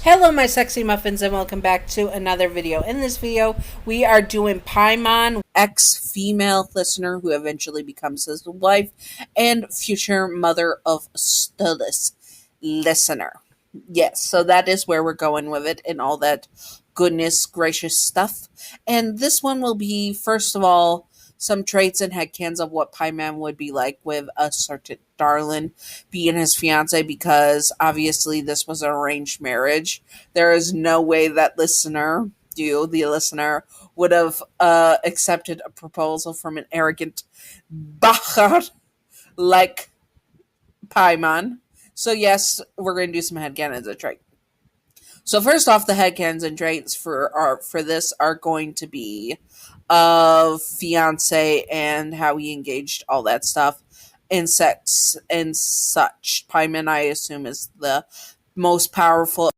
Hello, my sexy muffins, and welcome back to another video. In this video, we are doing Paimon, ex-female listener who eventually becomes his wife, and future mother of Stullis listener. Yes, so that is where we're going with it and all that goodness gracious stuff. And this one will be, first of all, some traits and headcans of what Paimon would be like with a certain Darlin being his fiance, because obviously this was an arranged marriage. There is no way that the listener, would have accepted a proposal from an arrogant bachar like Paimon. So yes, we're going to do some headcanons and traits. So first off, the headcanons and traits for this are going to be of fiance and how he engaged all that stuff, insects and such. Paimon, I assume, is the most powerful of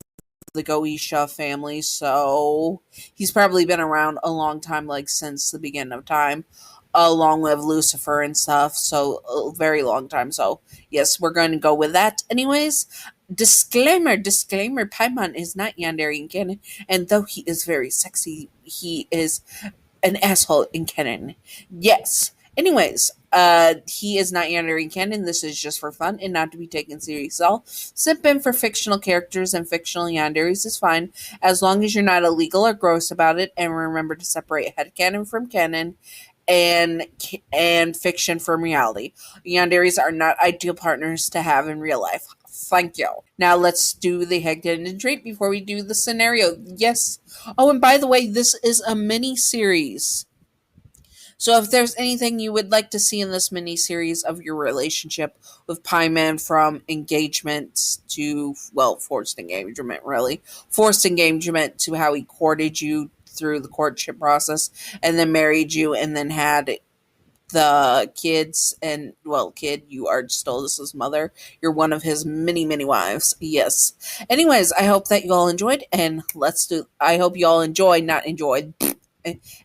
the Goetia family, so he's probably been around a long time, like since the beginning of time, along with Lucifer and stuff. So a very long time. So yes, we're going to go with that. Anyways, disclaimer: Paimon is not Yandere in canon, and though he is very sexy, he is an asshole in canon. Yes. Anyways, he is not Yandere in canon. This is just for fun and not to be taken seriously. Simping for fictional characters and fictional Yanderes is fine, as long as you're not illegal or gross about it. And remember to separate headcanon from canon and fiction from reality. Yanderes are not ideal partners to have in real life. Thank you. Now let's do the headcanon trait before we do the scenario. Yes. Oh, and by the way, this is a mini series. So if there's anything you would like to see in this mini series of your relationship with Paimon, from engagement to, well, forced engagement, really. Forced engagement to how he courted you through the courtship process and then married you and then had the kids, and well, kid, you are Stolas' mother. You're one of his many, many wives. Yes. Anyways, I hope that you all enjoyed, and I hope you all enjoy, not enjoyed.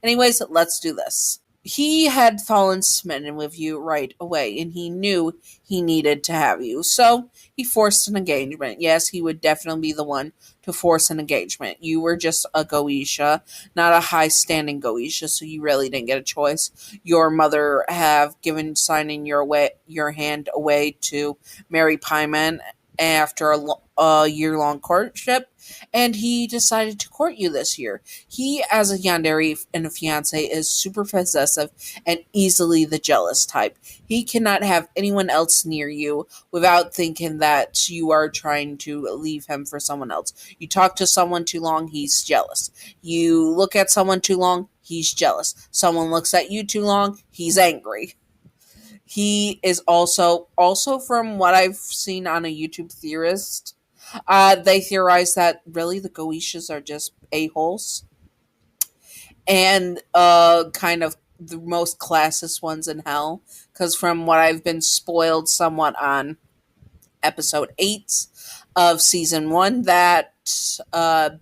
Anyways, let's do this. He had fallen smitten with you right away, and he knew he needed to have you. So he forced an engagement. Yes, he would definitely be the one to force an engagement. You were just a Goetia, not a high standing Goetia, so you really didn't get a choice. Your mother have given signing your hand away to marry Paimon after a year long courtship, and he decided to court you this year. He, as a Yandere and a fiance, is super possessive and easily the jealous type. He cannot have anyone else near you without thinking that you are trying to leave him for someone else. You talk to someone too long, he's jealous. You look at someone too long, he's jealous. Someone looks at you too long, he's angry. He is also from what I've seen on a YouTube theorist, they theorize that really the Goetias are just a-holes and kind of the most classist ones in hell. Because from what I've been spoiled somewhat on episode 8 of season 1, that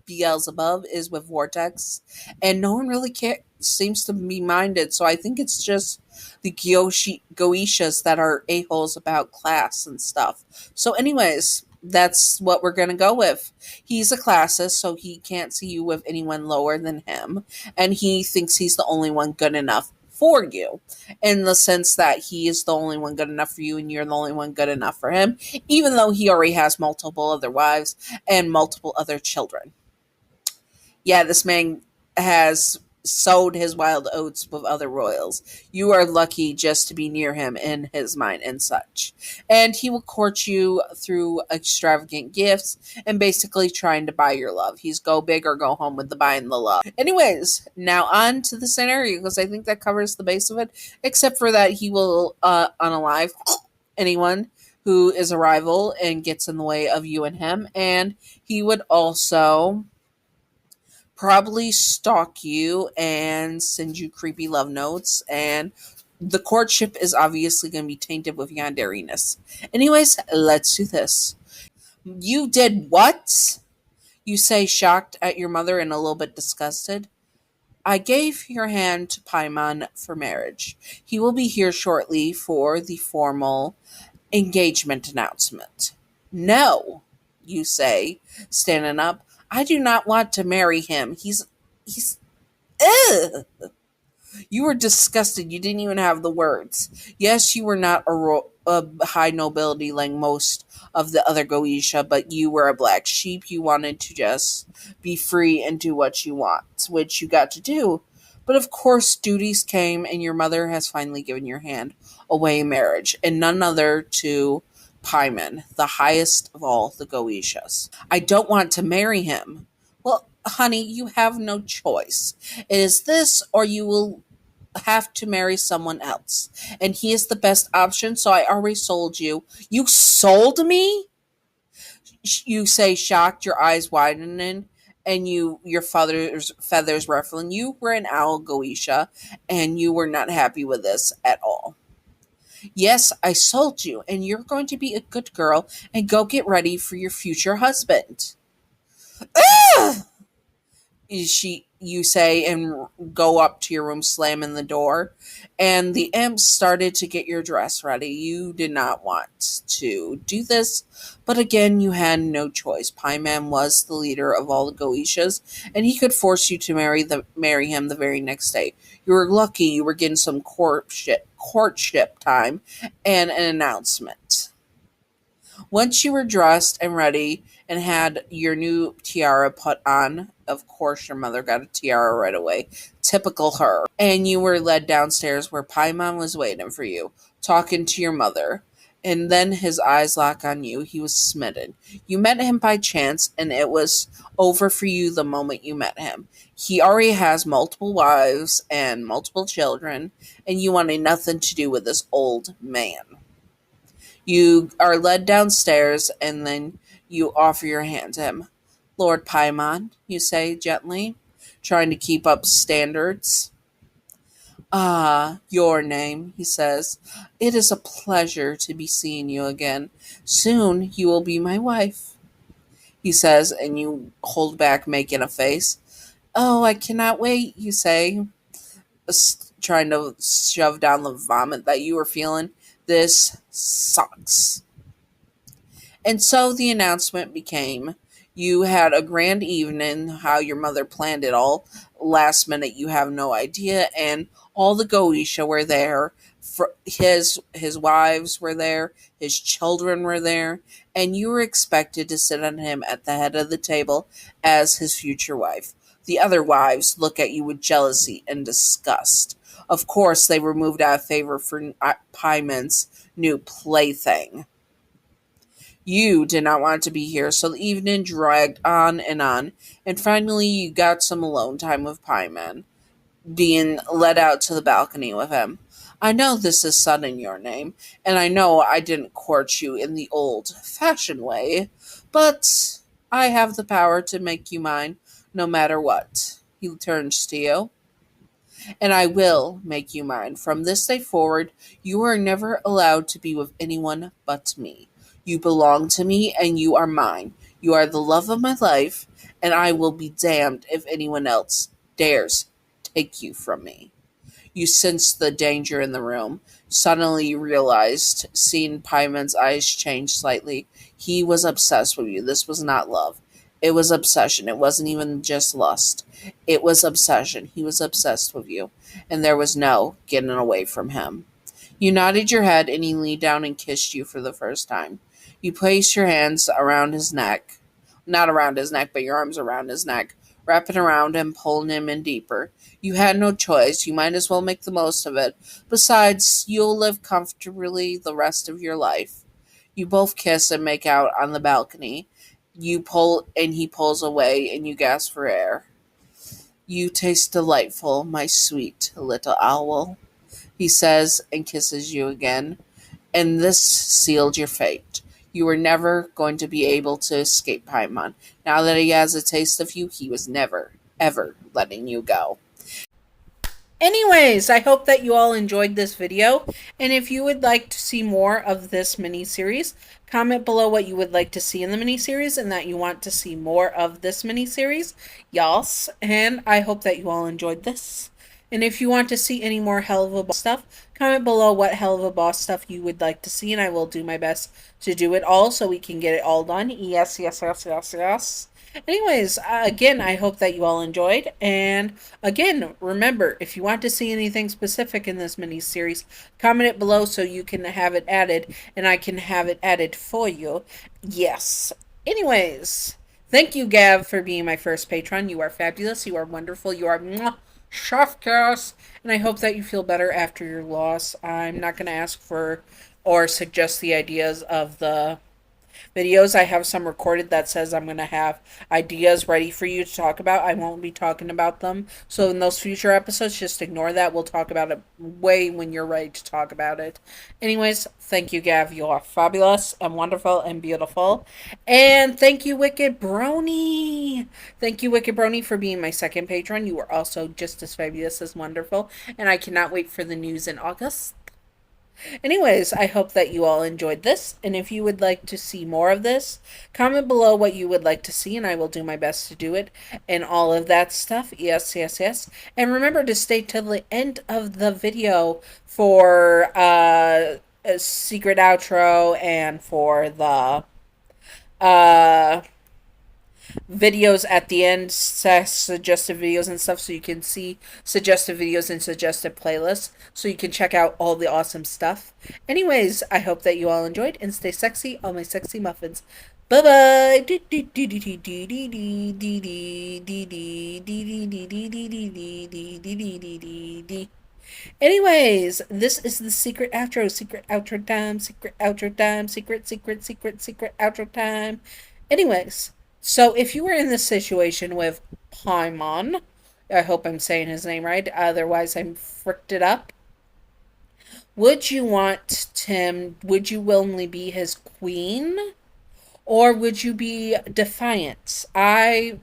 Beelzebub is with Vortex, and no one really seems to be minded. So I think it's just the Goetias that are a-holes about class and stuff. So anyways, that's what we're going to go with. He's a classist, so he can't see you with anyone lower than him, and he thinks he's the only one good enough for you, in the sense that he is the only one good enough for you and you're the only one good enough for him, even though he already has multiple other wives and multiple other children. Yeah, this man has sowed his wild oats with other royals. You are lucky just to be near him in his mind and such. And he will court you through extravagant gifts and basically trying to buy your love. He's go big or go home with the buying the love. Anyways, now on to the scenario, because I think that covers the base of it, except for that he will unalive anyone who is a rival and gets in the way of you and him, and he would also probably stalk you and send you creepy love notes, and the courtship is obviously going to be tainted with Yanderiness. Anyways, let's do this. You did what? You say, shocked at your mother and a little bit disgusted. I gave your hand to Paimon for marriage. He will be here shortly for the formal engagement announcement. No. you say, standing up. I do not want to marry him. He's, ugh. You were disgusted. You didn't even have the words. Yes, you were not a high nobility like most of the other Goetia, but you were a black sheep. You wanted to just be free and do what you want, which you got to do. But of course, duties came, and your mother has finally given your hand away in marriage, and none other to Paimon, the highest of all the Goetias. I don't want to marry him. Well, honey, you have no choice. It is this, or you will have to marry someone else. And he is the best option, so I already sold you. You sold me? You say, shocked, your eyes widening, and your feathers ruffling. You were an owl, Goetia, and you were not happy with this at all. Yes, I sold you, and you're going to be a good girl and go get ready for your future husband. Ugh! You say, and go up to your room, slamming the door. And the imps started to get your dress ready. You did not want to do this, but again, you had no choice. Paimon was the leader of all the Goetias, and he could force you to marry him the very next day. You were lucky. You were getting some courtship time and an announcement. Once you were dressed and ready and had your new tiara put on, of course your mother got a tiara right away. Typical her. And you were led downstairs where Paimon was waiting for you, talking to your mother. And then his eyes lock on you. He was smitten. You met him by chance, and it was over for you the moment you met him. He already has multiple wives and multiple children, and you wanted nothing to do with this old man. You are led downstairs, and then you offer your hand to him. Lord Paimon, you say gently, trying to keep up standards. Ah, your name, he says. It is a pleasure to be seeing you again. Soon you will be my wife, he says, and you hold back, making a face. Oh, I cannot wait, you say, trying to shove down the vomit that you were feeling. This sucks. And so the announcement became, you had a grand evening, how your mother planned it all. Last minute, you have no idea. And all the Goetia were there. His wives were there. His children were there. And you were expected to sit on him at the head of the table as his future wife. The other wives look at you with jealousy and disgust. Of course, they were moved out of favor for Paimon's new plaything. You did not want to be here, so the evening dragged on, and finally you got some alone time with Paimon, being led out to the balcony with him. I know this is sudden, your name, and I know I didn't court you in the old-fashioned way, but I have the power to make you mine, no matter what. He turns to you. And I will make you mine. From this day forward, you are never allowed to be with anyone but me. You belong to me, and you are mine. You are the love of my life, and I will be damned if anyone else dares take you from me. You sensed the danger in the room. Suddenly you realized, seeing Paimon's eyes change slightly, he was obsessed with you. This was not love. It was obsession. It wasn't even just lust. It was obsession. He was obsessed with you, and there was no getting away from him. You nodded your head, and he leaned down and kissed you for the first time. You placed your hands around his neck. Not around his neck, but your arms around his neck, wrapping around him, pulling him in deeper. You had no choice. You might as well make the most of it. Besides, you'll live comfortably the rest of your life. You both kiss and make out on the balcony. You pull, and he pulls away, and you gasp for air. You taste delightful, my sweet little owl, he says, and kisses you again. And this sealed your fate. You were never going to be able to escape Paimon. Now that he has a taste of you, he was never, ever letting you go. Anyways, I hope that you all enjoyed this video, and if you would like to see more of this mini-series, comment below what you would like to see in the mini-series and that you want to see more of this mini-series. Y'all, and I hope that you all enjoyed this. And if you want to see any more Helluva Boss stuff, comment below what Helluva Boss stuff you would like to see, and I will do my best to do it all so we can get it all done. Yes, yes, yes, yes, yes. Anyways, again, I hope that you all enjoyed. And again, remember, if you want to see anything specific in this mini series, comment it below so you can have it added and I can have it added for you. Yes. Anyways, thank you, Gav, for being my first patron. You are fabulous. You are wonderful. You are chef kiss. And I hope that you feel better after your loss. I'm not going to ask for or suggest the ideas of the videos. I have some recorded that says I'm going to have ideas ready for you to talk about. I won't be talking about them. So in those future episodes, just ignore that. We'll talk about it way when you're ready to talk about it. Anyways, thank you, Gav. You are fabulous and wonderful and beautiful. And thank you, Wicked Brony. Thank you, Wicked Brony, for being my second patron. You are also just as fabulous as wonderful. And I cannot wait for the news in August. Anyways, I hope that you all enjoyed this, and if you would like to see more of this, comment below what you would like to see, and I will do my best to do it, and all of that stuff. Yes, yes, yes. And remember to stay till the end of the video for a secret outro and for the uh videos at the end, suggested videos and stuff, so you can see suggested videos and suggested playlists, so you can check out all the awesome stuff. Anyways, I hope that you all enjoyed, and stay sexy, all my sexy muffins. Bye bye. Anyways, this is the secret outro. Secret outro time. Secret outro time. Secret outro time. Anyways, so if you were in this situation with Paimon, I hope I'm saying his name right, otherwise I'm fricked it up. Would you want Tim, would you willingly be his queen? Or would you be defiant? I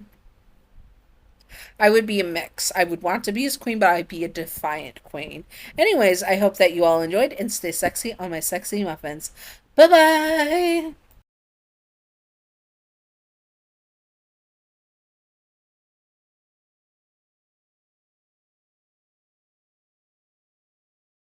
would be a mix. I would want to be his queen, but I'd be a defiant queen. Anyways, I hope that you all enjoyed and stay sexy on my sexy muffins. Bye bye!